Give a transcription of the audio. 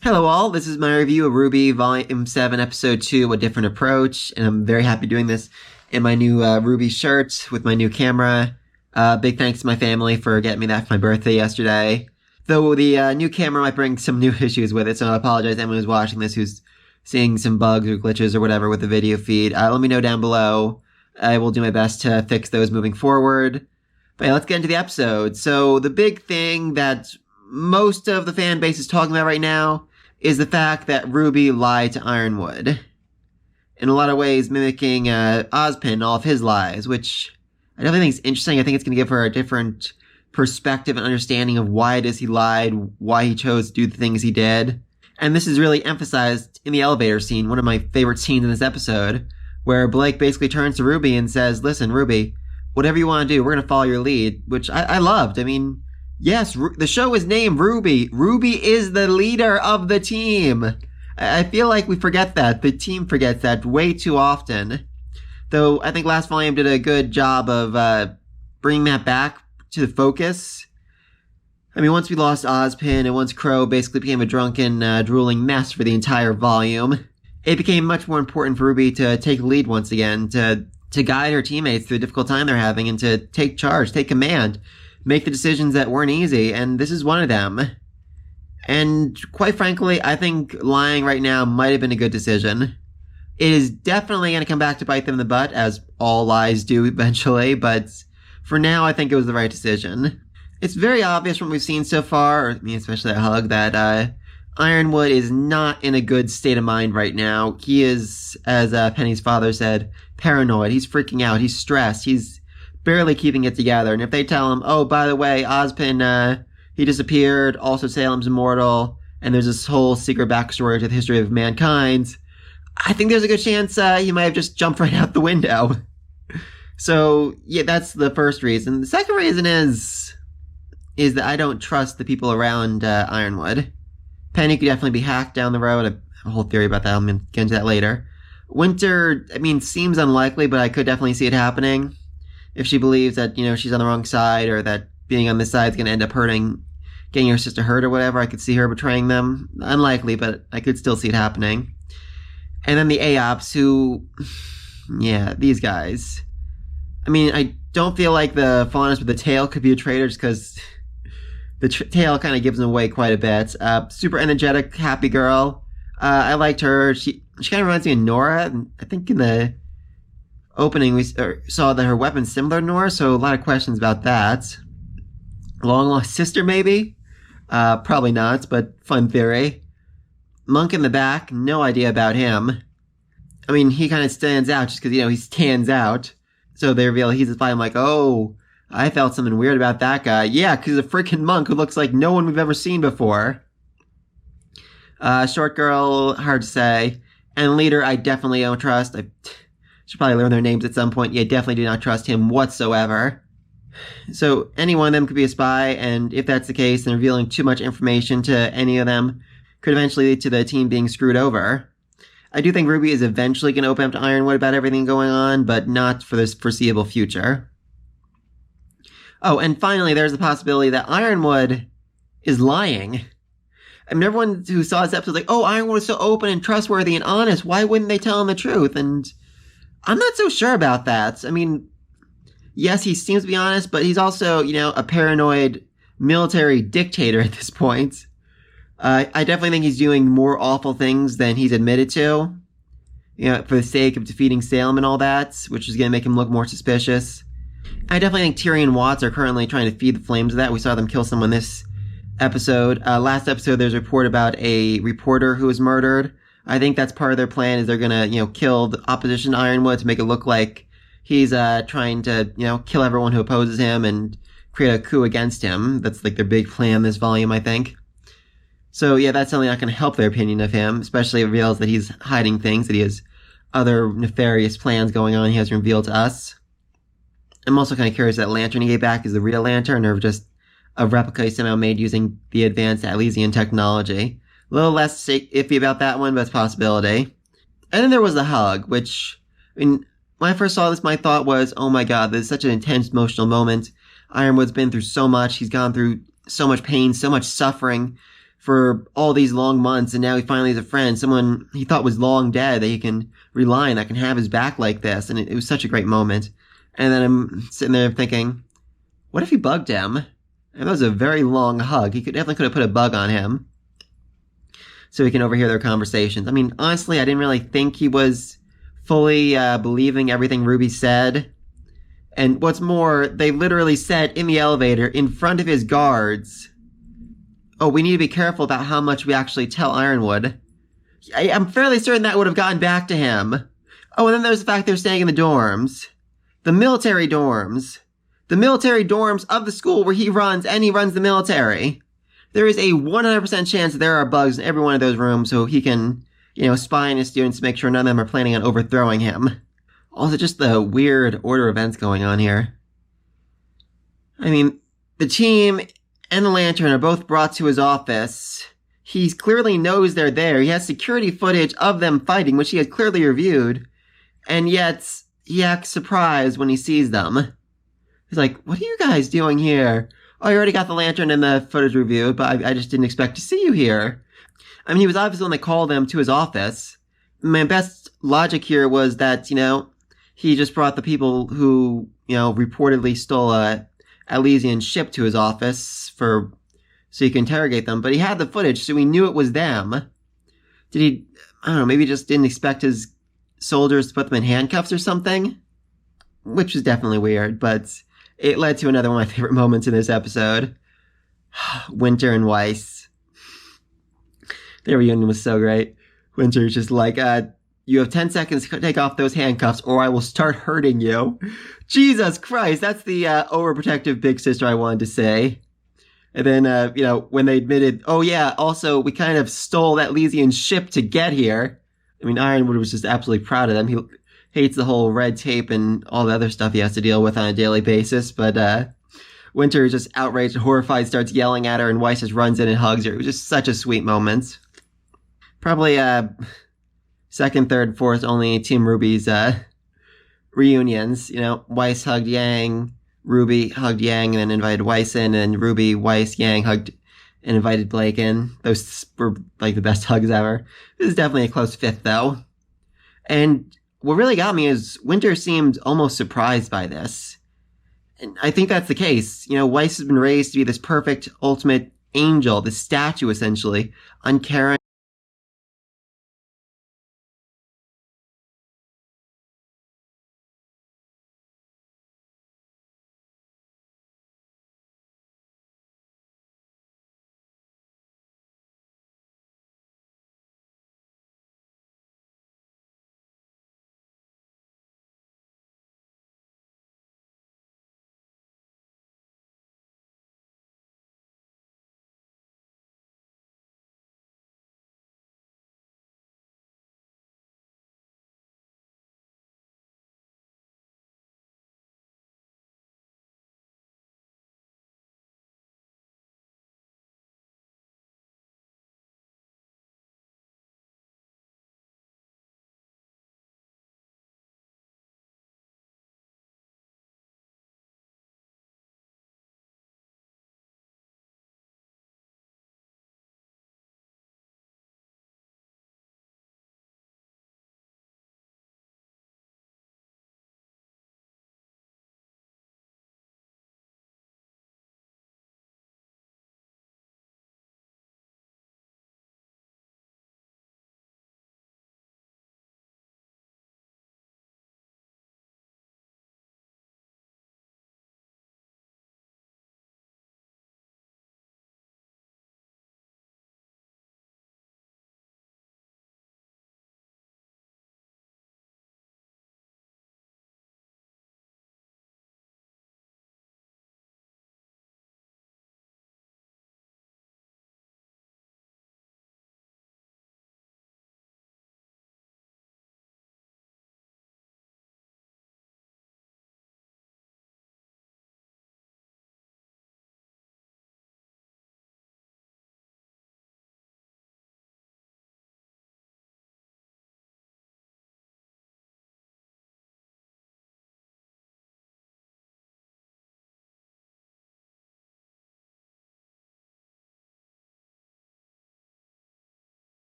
Hello all, this is my review of RWBY Volume 7, Episode 2, A Different Approach, and I'm very happy doing this in my new RWBY shirt with my new camera. Big thanks to my family for getting me that for my birthday yesterday. Though the new camera might bring some new issues with it, so I apologize to anyone who's watching this who's seeing some bugs or glitches or whatever with the video feed. Let me know down below. I will do my best to fix those moving forward. But yeah, let's get into the episode. So the big thing that most of the fan base is talking about right now is the fact that RWBY lied to Ironwood. In a lot of ways mimicking Ozpin, all of his lies, which I definitely think is interesting. I think it's going to give her a different perspective and understanding of why it is he lied, why he chose to do the things he did. And this is really emphasized in the elevator scene, one of my favorite scenes in this episode, where Blake basically turns to RWBY and says, listen, RWBY, whatever you want to do, we're going to follow your lead, which I loved. I mean, yes, the show is named RWBY. RWBY is the leader of the team. I feel like we forget that. The team forgets that way too often. Though I think last volume did a good job of bringing that back to the focus. I mean, once we lost Ozpin and once Crow basically became a drunken, drooling mess for the entire volume, it became much more important for RWBY to take the lead once again, to guide her teammates through the difficult time they're having and to take charge, take command, make the decisions that weren't easy, and this is one of them. And quite frankly, I think lying right now might have been a good decision. It is definitely going to come back to bite them in the butt, as all lies do eventually, but for now, I think it was the right decision. It's very obvious from what we've seen so far, I mean, especially that hug, that Ironwood is not in a good state of mind right now. He is, as Penny's father said, paranoid. He's freaking out. He's stressed. He's barely keeping it together. And if they tell him, oh, by the way, Ozpin, he disappeared, also Salem's immortal, and there's this whole secret backstory to the history of mankind, I think there's a good chance he might have just jumped right out the window. So, yeah, that's the first reason. The second reason is that I don't trust the people around Ironwood. Penny could definitely be hacked down the road. I have a whole theory about that. I'm going to get into that later. Winter, I mean, seems unlikely, but I could definitely see it happening. If she believes that, you know, she's on the wrong side or that being on this side is going to end up getting her sister hurt or whatever, I could see her betraying them. Unlikely, but I could still see it happening. And then the AOPs who, yeah, these guys. I mean, I don't feel like the fondness with the tail could be a traitor just because the tail kind of gives them away quite a bit. Super energetic, happy girl. I liked her. She kind of reminds me of Nora. I think in the opening we saw that her weapon's similar to Nora, so a lot of questions about that. Long lost sister, maybe? Probably not, but fun theory. Monk in the back, no idea about him. I mean, he kind of stands out just because, you know, he stands out. So they reveal he's a spy. I'm like, oh, I felt something weird about that guy. Yeah, because he's a freaking monk who looks like no one we've ever seen before. Short girl, hard to say. And leader, I definitely don't trust. I should probably learn their names at some point. Yeah, definitely do not trust him whatsoever. So any one of them could be a spy, and if that's the case, then revealing too much information to any of them could eventually lead to the team being screwed over. I do think RWBY is eventually going to open up to Ironwood about everything going on, but not for this foreseeable future. Oh, and finally, there's the possibility that Ironwood is lying. I mean, everyone who saw this episode is like, oh, Ironwood is so open and trustworthy and honest. Why wouldn't they tell him the truth? And I'm not so sure about that. I mean, yes, he seems to be honest, but he's also, you know, a paranoid military dictator at this point. I definitely think he's doing more awful things than he's admitted to, you know, for the sake of defeating Salem and all that, which is going to make him look more suspicious. I definitely think Tyrion and Watts are currently trying to feed the flames of that. We saw them kill someone this episode. Last episode, there's a report about a reporter who was murdered. I think that's part of their plan, is they're going to, you know, kill the opposition to Ironwood to make it look like he's trying to, you know, kill everyone who opposes him and create a coup against him. That's like their big plan this volume, I think. So yeah, that's certainly not going to help their opinion of him, especially if it reveals that he's hiding things, that he has other nefarious plans going on he hasn't revealed to us. I'm also kind of curious that lantern he gave back is the real lantern or just a replica he somehow made using the advanced Atlesian technology. A little less iffy about that one, but it's a possibility. And then there was the hug, which, I mean, when I first saw this, my thought was, oh my god, this is such an intense emotional moment. Ironwood's been through so much. He's gone through so much pain, so much suffering for all these long months, and now he finally has a friend, someone he thought was long dead that he can rely on, that can have his back like this, and it was such a great moment. And then I'm sitting there thinking, what if he bugged him? And that was a very long hug. He definitely could have put a bug on him so he can overhear their conversations. I mean, honestly, I didn't really think he was fully believing everything RWBY said. And what's more, they literally said in the elevator, in front of his guards, oh, we need to be careful about how much we actually tell Ironwood. I'm fairly certain that would have gotten back to him. Oh, and then there's the fact they're staying in the dorms. The military dorms. The military dorms of the school where he runs, and he runs the military. There is a 100% chance that there are bugs in every one of those rooms, so he can, spy on his students to make sure none of them are planning on overthrowing him. Also, just the weird order of events going on here. I mean, the team and the Lantern are both brought to his office. He clearly knows they're there. He has security footage of them fighting, which he has clearly reviewed. And yet, he acts surprised when he sees them. He's like, what are you guys doing here? Oh, you already got the Lantern and the footage reviewed, but I just didn't expect to see you here. I mean, he was obviously when they called him to his office. My best logic here was that, he just brought the people who, reportedly stole a Elysian ship to his office so he could interrogate them. But he had the footage, so he knew it was them. Did he, I don't know, maybe just didn't expect his soldiers to put them in handcuffs or something? Which was definitely weird, but it led to another one of my favorite moments in this episode. Winter and Weiss. Their reunion was so great. Winter's just like, you have 10 seconds to take off those handcuffs or I will start hurting you. Jesus Christ, that's the overprotective big sister I wanted to say. And then, when they admitted, oh yeah, also we kind of stole that Elysian ship to get here. I mean, Ironwood was just absolutely proud of them. He hates the whole red tape and all the other stuff he has to deal with on a daily basis. But Winter is just outraged and horrified, starts yelling at her, and Weiss just runs in and hugs her. It was just such a sweet moment. Probably, second, third, fourth, only Team RWBY's reunions. Weiss hugged Yang, RWBY hugged Yang, and then invited Weiss in, and RWBY, Weiss, Yang hugged and invited Blake in. Those were like the best hugs ever. This is definitely a close fifth, though. And what really got me is Winter seemed almost surprised by this. And I think that's the case. Weiss has been raised to be this perfect, ultimate angel, this statue, essentially, uncaring.